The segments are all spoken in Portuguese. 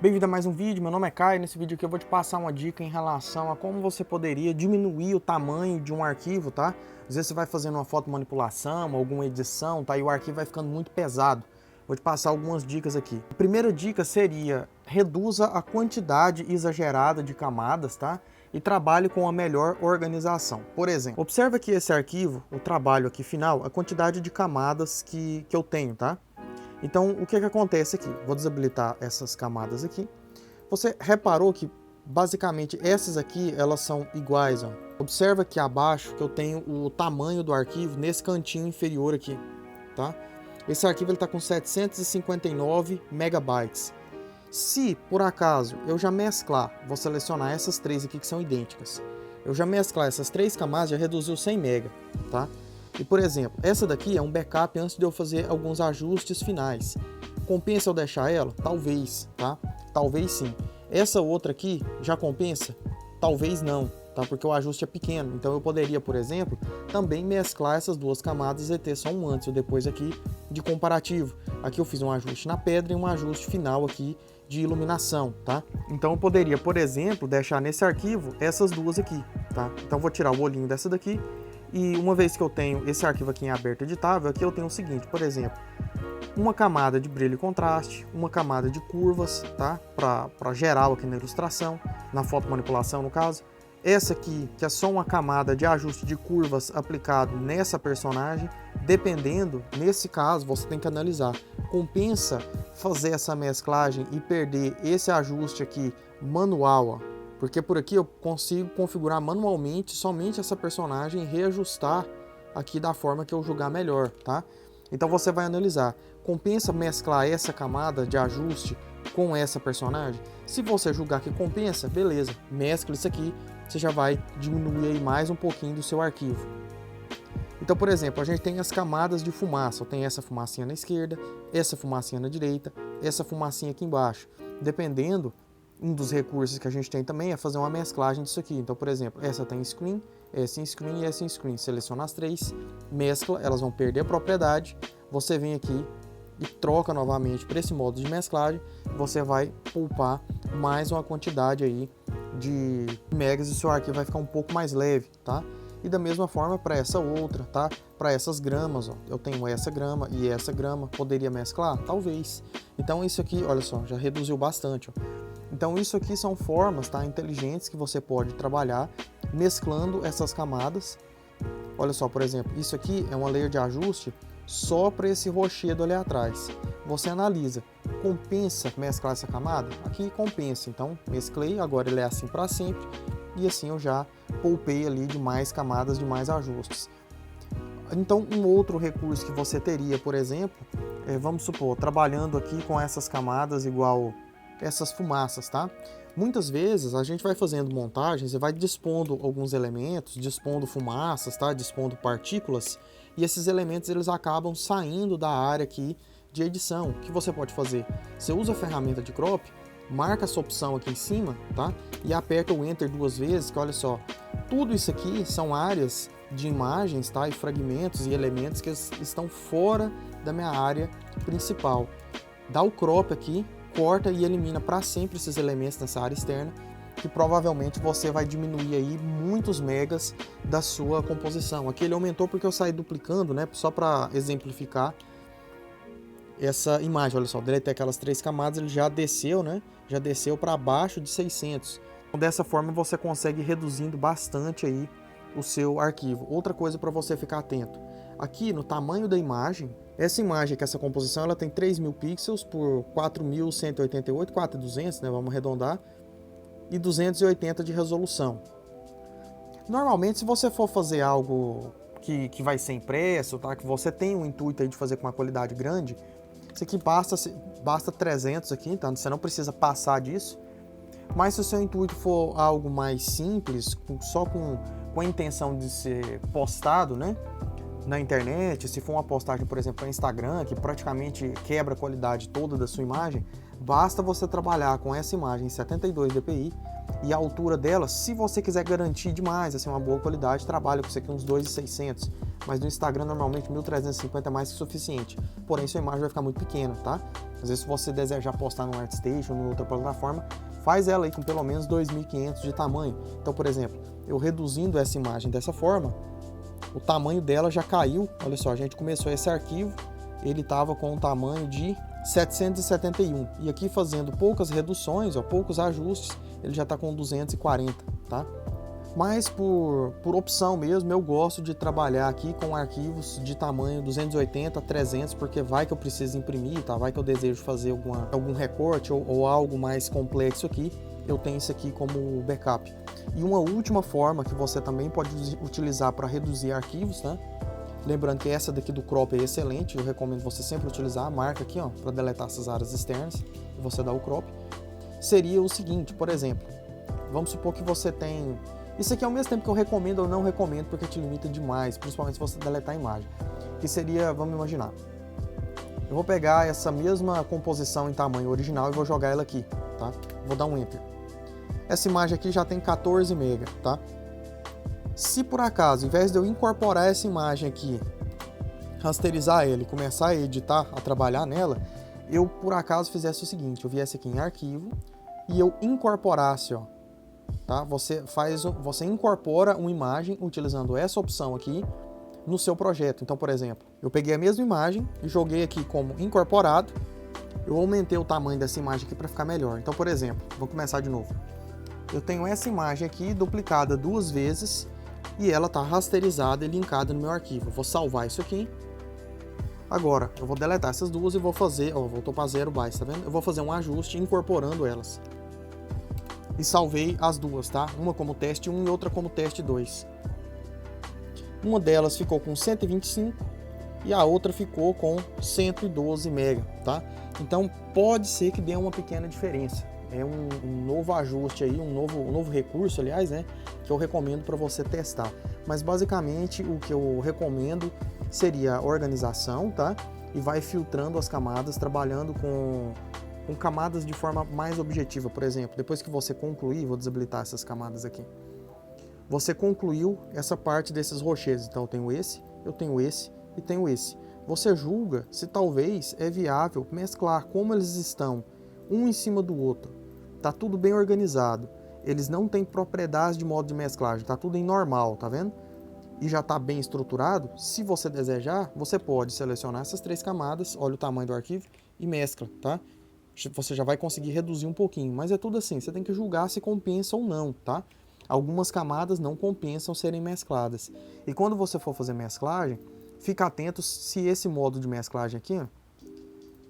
Bem-vindo a mais um vídeo, meu nome é Caio. Nesse vídeo aqui eu vou te passar uma dica em relação a como você poderia diminuir o tamanho de um arquivo, tá? Às vezes você vai fazendo uma fotomanipulação, alguma edição, tá? E o arquivo vai ficando muito pesado. Vou te passar algumas dicas aqui. A primeira dica seria: reduza a quantidade exagerada de camadas, tá? E trabalhe com a melhor organização. Por exemplo, observa que esse arquivo, o trabalho aqui final, a quantidade de camadas que eu tenho, tá? Então, o que acontece aqui? Vou desabilitar essas camadas aqui. Você reparou que, basicamente, essas aqui, elas são iguais, ó. Observa aqui abaixo que eu tenho o tamanho do arquivo nesse cantinho inferior aqui, tá? Esse arquivo está com 759 megabytes. Se, por acaso, eu já mesclar, vou selecionar essas três aqui que são idênticas. Eu já mesclar essas três camadas, já reduziu 100 mega, tá? E, por exemplo, essa daqui é um backup antes de eu fazer alguns ajustes finais. Compensa eu deixar ela? Talvez, tá? Talvez sim. Essa outra aqui já compensa? Talvez não, tá? Porque o ajuste é pequeno. Então eu poderia, por exemplo, também mesclar essas duas camadas e ter só um antes e depois aqui de comparativo. Aqui eu fiz um ajuste na pedra e um ajuste final aqui de iluminação, tá? Então eu poderia, por exemplo, deixar nesse arquivo essas duas aqui, tá? Então eu vou tirar o olhinho dessa daqui. E uma vez que eu tenho esse arquivo aqui em aberto editável, aqui eu tenho o seguinte, por exemplo, uma camada de brilho e contraste, uma camada de curvas, tá? Para geral aqui na ilustração, na fotomanipulação no caso. Essa aqui, que é só uma camada de ajuste de curvas aplicado nessa personagem, dependendo, nesse caso, você tem que analisar. Compensa fazer essa mesclagem e perder esse ajuste aqui manual, ó. Porque por aqui eu consigo configurar manualmente somente essa personagem e reajustar aqui da forma que eu julgar melhor, tá? Então você vai analisar, compensa mesclar essa camada de ajuste com essa personagem? Se você julgar que compensa, beleza, mescla isso aqui, você já vai diminuir aí mais um pouquinho do seu arquivo. Então, por exemplo, a gente tem as camadas de fumaça, eu tenho essa fumacinha na esquerda, essa fumacinha na direita, essa fumacinha aqui embaixo. Dependendo, um dos recursos que a gente tem também é fazer uma mesclagem disso aqui. Então, por exemplo, essa tem screen, essa em screen e essa em screen. Seleciona as três, mescla, elas vão perder a propriedade. Você vem aqui e troca novamente para esse modo de mesclagem. Você vai poupar mais uma quantidade aí de megas e seu arquivo vai ficar um pouco mais leve, tá? E da mesma forma para essa outra, tá? Para essas gramas, ó, eu tenho essa grama e essa grama, poderia mesclar? Talvez. Então isso aqui, olha só, já reduziu bastante, ó. Então isso aqui são formas, tá, inteligentes que você pode trabalhar mesclando essas camadas. Olha só, por exemplo, isso aqui é uma layer de ajuste só para esse rochedo ali atrás. Você analisa, compensa mesclar essa camada? Aqui compensa, então mesclei, agora ele é assim para sempre e assim eu já poupei ali de mais camadas, de mais ajustes. Então um outro recurso que você teria, por exemplo, vamos supor, trabalhando aqui com essas camadas igual essas fumaças, tá? Muitas vezes a gente vai fazendo montagens e vai dispondo alguns elementos, dispondo fumaças, tá? Dispondo partículas, e esses elementos eles acabam saindo da área aqui de edição. O que você pode fazer? Você usa a ferramenta de crop, marca essa opção aqui em cima, tá? E aperta o Enter duas vezes, que olha só, tudo isso aqui são áreas de imagens, tá? E fragmentos e elementos que estão fora da minha área principal. Dá o crop aqui, corta e elimina para sempre esses elementos nessa área externa, que provavelmente você vai diminuir aí muitos megas da sua composição. Aqui ele aumentou porque eu saí duplicando, né, só para exemplificar essa imagem. Olha só, deletei aquelas três camadas, ele já desceu, né, já desceu para abaixo de 600. Então, dessa forma você consegue ir reduzindo bastante aí o seu arquivo. Outra coisa para você ficar atento, aqui no tamanho da imagem, essa imagem aqui, essa composição, ela tem 3.000 pixels por 4.188, 4.200, né, vamos arredondar, e 280 de resolução. Normalmente, se você for fazer algo que vai ser impresso, tá, que você tem o intuito aí de fazer com uma qualidade grande, isso aqui basta 300 aqui, tá, você não precisa passar disso. Mas se o seu intuito for algo mais simples, só com a intenção de ser postado, né, na internet, se for uma postagem, por exemplo, para Instagram, que praticamente quebra a qualidade toda da sua imagem, Basta você trabalhar com essa imagem em 72 dpi e a altura dela, se você quiser garantir demais, assim, uma boa qualidade, trabalha com isso aqui uns 2.600, mas no Instagram normalmente 1.350 é mais que suficiente, porém sua imagem vai ficar muito pequena, tá? Às vezes se você desejar postar no ArtStation ou em outra plataforma, faz ela aí com pelo menos 2.500 de tamanho. Então, por exemplo, eu reduzindo essa imagem dessa forma, o tamanho dela já caiu, olha só, a gente começou esse arquivo, ele estava com um tamanho de 771 e aqui fazendo poucas reduções, ó, poucos ajustes, ele já está com 240, tá? Mas por opção mesmo, eu gosto de trabalhar aqui com arquivos de tamanho 280 a 300, porque vai que eu preciso imprimir, tá? Vai que eu desejo fazer algum recorte ou algo mais complexo aqui, eu tenho isso aqui como backup. E uma última forma que você também pode utilizar para reduzir arquivos, né? Lembrando que essa daqui do crop é excelente, eu recomendo você sempre utilizar a marca aqui, ó, para deletar essas áreas externas e você dá o crop. Seria o seguinte, por exemplo, vamos supor que você tem... Isso aqui ao mesmo tempo que eu recomendo ou não recomendo, porque te limita demais, principalmente se você deletar a imagem. Que seria, vamos imaginar, eu vou pegar essa mesma composição em tamanho original e vou jogar ela aqui, tá? Vou dar um Enter. Essa imagem aqui já tem 14 MB, tá? Se por acaso, ao invés de eu incorporar essa imagem aqui, rasterizar ela e começar a editar, a trabalhar nela, eu por acaso fizesse o seguinte, eu viesse aqui em arquivo e eu incorporasse, ó, tá? Você incorpora uma imagem utilizando essa opção aqui no seu projeto. Então, por exemplo, eu peguei a mesma imagem e joguei aqui como incorporado, eu aumentei o tamanho dessa imagem aqui para ficar melhor. Então, por exemplo, vou começar de novo. Eu tenho essa imagem aqui duplicada 2 vezes e ela está rasterizada e linkada no meu arquivo. Eu vou salvar isso aqui. Agora, eu vou deletar essas duas e vou fazer, ó, voltou para 0 bytes, tá vendo? Eu vou fazer um ajuste incorporando elas. E salvei as duas, tá? Uma como teste 1 e outra como teste 2. Uma delas ficou com 125 e a outra ficou com 112 MB, tá? Então, pode ser que dê uma pequena diferença. É um novo ajuste aí, um novo recurso, aliás, né, que eu recomendo para você testar. Mas basicamente o que eu recomendo seria a organização, tá? E vai filtrando as camadas, trabalhando com camadas de forma mais objetiva. Por exemplo, depois que você concluir, vou desabilitar essas camadas aqui. Você concluiu essa parte desses rochedos. Então eu tenho esse e tenho esse. Você julga se talvez é viável mesclar como eles estão um em cima do outro. Tá tudo bem organizado. Eles não têm propriedades de modo de mesclagem. Tá tudo em normal, tá vendo? E já tá bem estruturado. Se você desejar, você pode selecionar essas 3 camadas, olha o tamanho do arquivo e mescla, tá? Você já vai conseguir reduzir um pouquinho. Mas é tudo assim, você tem que julgar se compensa ou não, tá? Algumas camadas não compensam serem mescladas. E quando você for fazer mesclagem, fica atento se esse modo de mesclagem aqui, ó,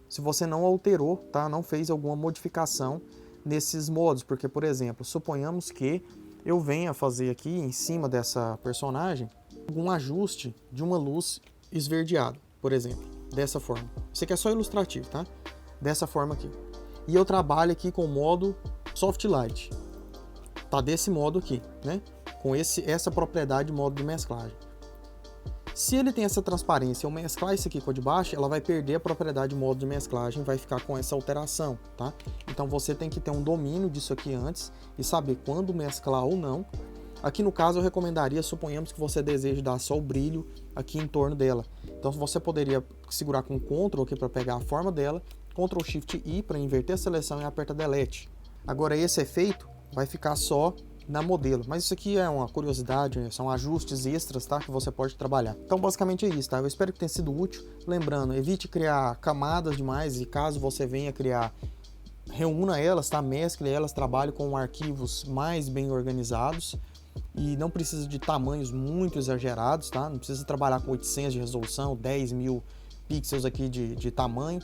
se você não alterou, tá? Não fez alguma modificação nesses modos, porque, por exemplo, suponhamos que eu venha fazer aqui em cima dessa personagem algum ajuste de uma luz esverdeada, por exemplo, dessa forma. Isso aqui é só ilustrativo, tá? Dessa forma aqui. E eu trabalho aqui com o modo Soft Light. Tá desse modo aqui, né? Com essa propriedade de modo de mesclagem. Se ele tem essa transparência, eu mesclar isso aqui com a de baixo, ela vai perder a propriedade de modo de mesclagem, vai ficar com essa alteração, tá? Então você tem que ter um domínio disso aqui antes e saber quando mesclar ou não. Aqui no caso eu recomendaria, suponhamos que você deseje dar só o brilho aqui em torno dela. Então você poderia segurar com Ctrl aqui para pegar a forma dela, Ctrl Shift I para inverter a seleção e aperta Delete. Agora esse efeito vai ficar só na modelo, mas isso aqui é uma curiosidade, são ajustes extras, tá, que você pode trabalhar. Então basicamente é isso, tá? Eu espero que tenha sido útil. Lembrando, evite criar camadas demais e caso você venha criar, reúna elas, tá? Mescle elas, trabalhe com arquivos mais bem organizados e não precisa de tamanhos muito exagerados, tá? Não precisa trabalhar com 800 de resolução, 10.000 pixels aqui de tamanho.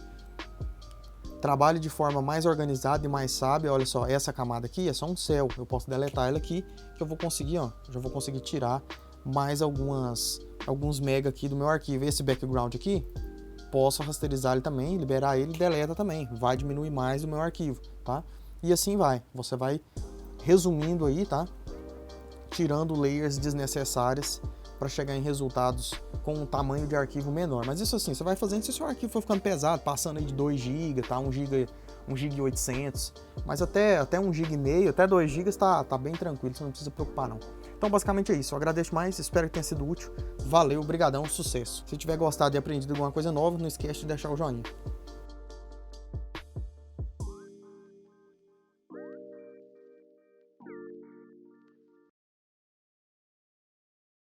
Trabalhe de forma mais organizada e mais sábia. Olha só, essa camada aqui é só um céu. Eu posso deletar ela aqui, que eu vou conseguir, ó, já vou conseguir tirar mais alguns mega aqui do meu arquivo. Esse background aqui, posso rasterizar ele também, liberar ele e deleta também. Vai diminuir mais o meu arquivo, tá? E assim vai. Você vai resumindo aí, tá? Tirando layers desnecessárias para chegar em resultados com um tamanho de arquivo menor. Mas isso assim, você vai fazendo se o seu arquivo for ficando pesado, passando aí de 2 GB, tá? 1 1 GB 800, mas até 1 GB e meio, até 2 GB tá bem tranquilo, você não precisa preocupar não. Então basicamente é isso, eu agradeço mais, espero que tenha sido útil, valeu, brigadão, sucesso. Se tiver gostado e aprendido alguma coisa nova, não esquece de deixar o joinha.